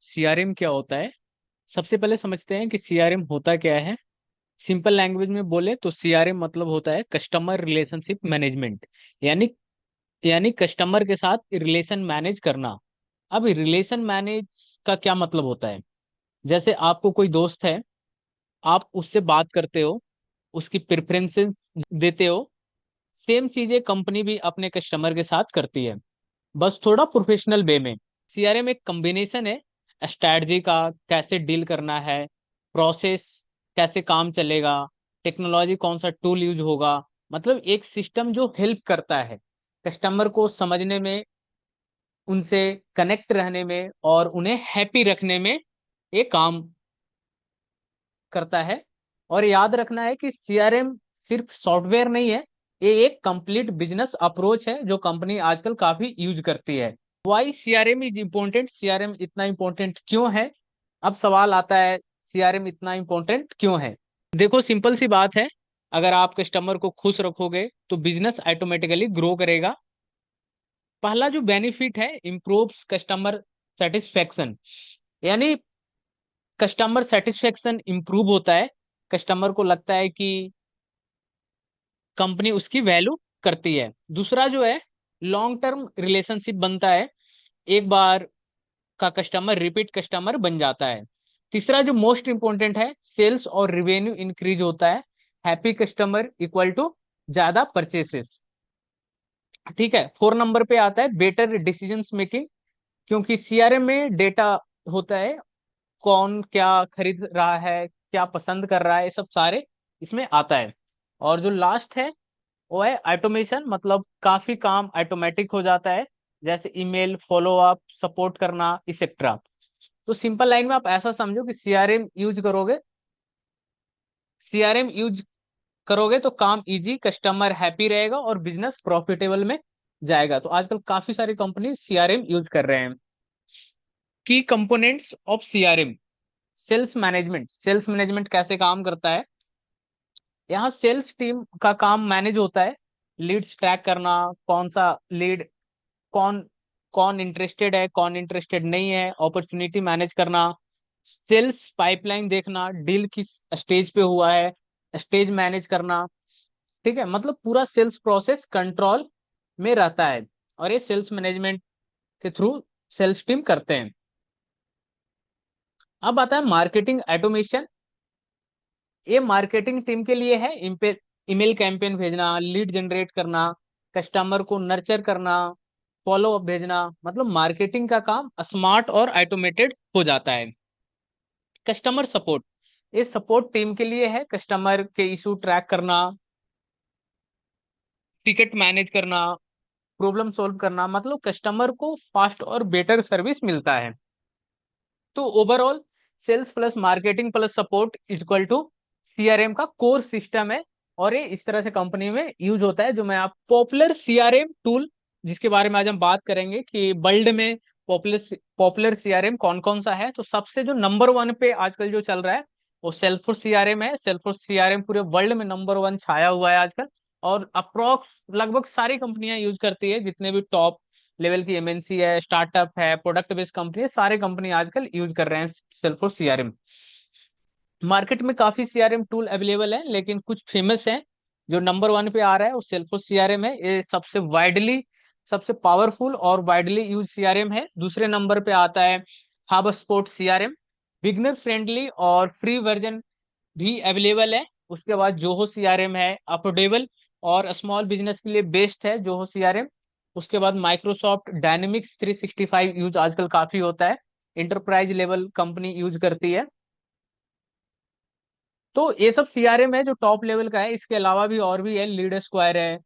CRM क्या होता है? सबसे पहले समझते हैं कि सीआरएम होता क्या है। सिंपल लैंग्वेज में बोले तो सीआरएम मतलब होता है कस्टमर रिलेशनशिप मैनेजमेंट। यानी यानी कस्टमर के साथ रिलेशन मैनेज करना। अब रिलेशन मैनेज का क्या मतलब होता है? जैसे आपको कोई दोस्त है, आप उससे बात करते हो, उसकी प्रेफरेंसेस देते हो। सेम चीजें कंपनी भी अपने कस्टमर के साथ करती है, बस थोड़ा प्रोफेशनल वे में। सीआरएम एक कॉम्बिनेशन है स्ट्रैटेजी का, कैसे डील करना है, प्रोसेस कैसे काम चलेगा, टेक्नोलॉजी कौन सा टूल यूज होगा। मतलब एक सिस्टम जो हेल्प करता है कस्टमर को समझने में, उनसे कनेक्ट रहने में और उन्हें हैप्पी रखने में ये काम करता है। और याद रखना है कि सीआरएम सिर्फ सॉफ्टवेयर नहीं है, ये एक कंप्लीट बिजनेस अप्रोच है जो कंपनी आजकल काफी यूज करती है। Why CRM is important? CRM इतना इम्पोर्टेंट क्यों है? अब सवाल आता है, सीआरएम इतना इम्पोर्टेंट क्यों है? देखो, सिंपल सी बात है। अगर आप कस्टमर को खुश रखोगे तो बिजनेस ऑटोमेटिकली ग्रो करेगा। पहला जो बेनिफिट है, इम्प्रूव्स कस्टमर सेटिस्फेक्शन। यानी कस्टमर सेटिस्फेक्शन इंप्रूव होता है। कस्टमर को लगता है कि कंपनी उसकी वैल्यू करती है। दूसरा जो है, लॉन्ग टर्म रिलेशनशिप बनता है। एक बार का कस्टमर रिपीट कस्टमर बन जाता है। तीसरा जो मोस्ट इंपॉर्टेंट है, सेल्स और रिवेन्यू इंक्रीज होता है। हैप्पी कस्टमर इक्वल टू ज्यादा परचेसेस। ठीक है, 4 नंबर पे आता है बेटर डिसीजन मेकिंग। क्योंकि सीआरएम में डेटा होता है, कौन क्या खरीद रहा है, क्या पसंद कर रहा है, ये सब सारे इसमें आता है। और जो लास्ट है वो है ऑटोमेशन, मतलब काफी काम ऑटोमेटिक हो जाता है, जैसे ईमेल फॉलो अप, सपोर्ट करना, इसेट्रा। तो सिंपल लाइन में आप ऐसा समझो कि सीआरएम यूज करोगे तो काम इजी, कस्टमर हैप्पी रहेगा और बिजनेस प्रॉफिटेबल में जाएगा। तो आजकल काफी सारी कंपनी सीआरएम यूज कर रहे हैं। Key components of CRM. Sales management कैसे काम करता है? यहाँ सेल्स टीम का काम मैनेज होता है। लीड्स ट्रैक करना, कौन सा लीड, कौन कौन इंटरेस्टेड है, कौन इंटरेस्टेड नहीं है, अपॉर्चुनिटी मैनेज करना, सेल्स पाइपलाइन देखना, डील किस स्टेज पे हुआ है, स्टेज मैनेज करना। ठीक है, मतलब पूरा सेल्स प्रोसेस कंट्रोल में रहता है। और ये सेल्स मैनेजमेंट के थ्रू सेल्स टीम करते हैं। अब आता है मार्केटिंग ऑटोमेशन। ये मार्केटिंग टीम के लिए है। ईमेल कैंपेन भेजना, लीड जनरेट करना, कस्टमर को नर्चर करना, फॉलो अप भेजना। मतलब मार्केटिंग का काम स्मार्ट और ऑटोमेटेड हो जाता है। कस्टमर सपोर्ट, ये सपोर्ट टीम के लिए है। कस्टमर के इशू ट्रैक करना, टिकट मैनेज करना, प्रॉब्लम सॉल्व करना। मतलब कस्टमर को फास्ट और बेटर सर्विस मिलता है। तो overall sales plus marketing plus support equal to CRM का कोर सिस्टम है। और ये इस तरह से कंपनी में यूज होता है। जो मैं आप पॉपुलर सीआरएम टूल जिसके बारे में आज हम बात करेंगे कि वर्ल्ड में पॉपुलर पॉपुलर सीआरएम कौन कौन सा है, तो सबसे जो नंबर 1 पे आजकल जो चल रहा है वो सेल्सफोर्स सीआरएम है। सेल्सफोर्स सीआरएम पूरे वर्ल्ड में नंबर 1 छाया हुआ है आजकल। और अप्रोक्स लगभग सारी कंपनियां यूज करती है, जितने भी टॉप लेवल की एमएनसी है, स्टार्टअप है, प्रोडक्ट बेस्ड कंपनी है, सारे कंपनी आजकल यूज कर रहे हैं सेल्सफोर्स सीआरएम। मार्केट में काफी सीआरएम टूल अवेलेबल है, लेकिन कुछ फेमस है। जो नंबर 1 पे आ रहा है वो सेल्सफोर्स सीआरएम है। ये सबसे पावरफुल और वाइडली यूज सीआरएम है। दूसरे नंबर पे आता है hub spot CRM. Beginner friendly और फ्री वर्जन भी अवेलेबल है। उसके बाद जोहो सीआरएम है, अफोर्डेबल और स्मॉल बिजनेस के लिए बेस्ट है जोहो सीआरएम। उसके बाद माइक्रोसॉफ्ट डायनेमिक्स 365 यूज आजकल काफी होता है, इंटरप्राइज लेवल कंपनी यूज करती है। तो ये सब सीआरएम है जो टॉप लेवल का है। इसके अलावा भी और भी है, लीड स्क्वायर है,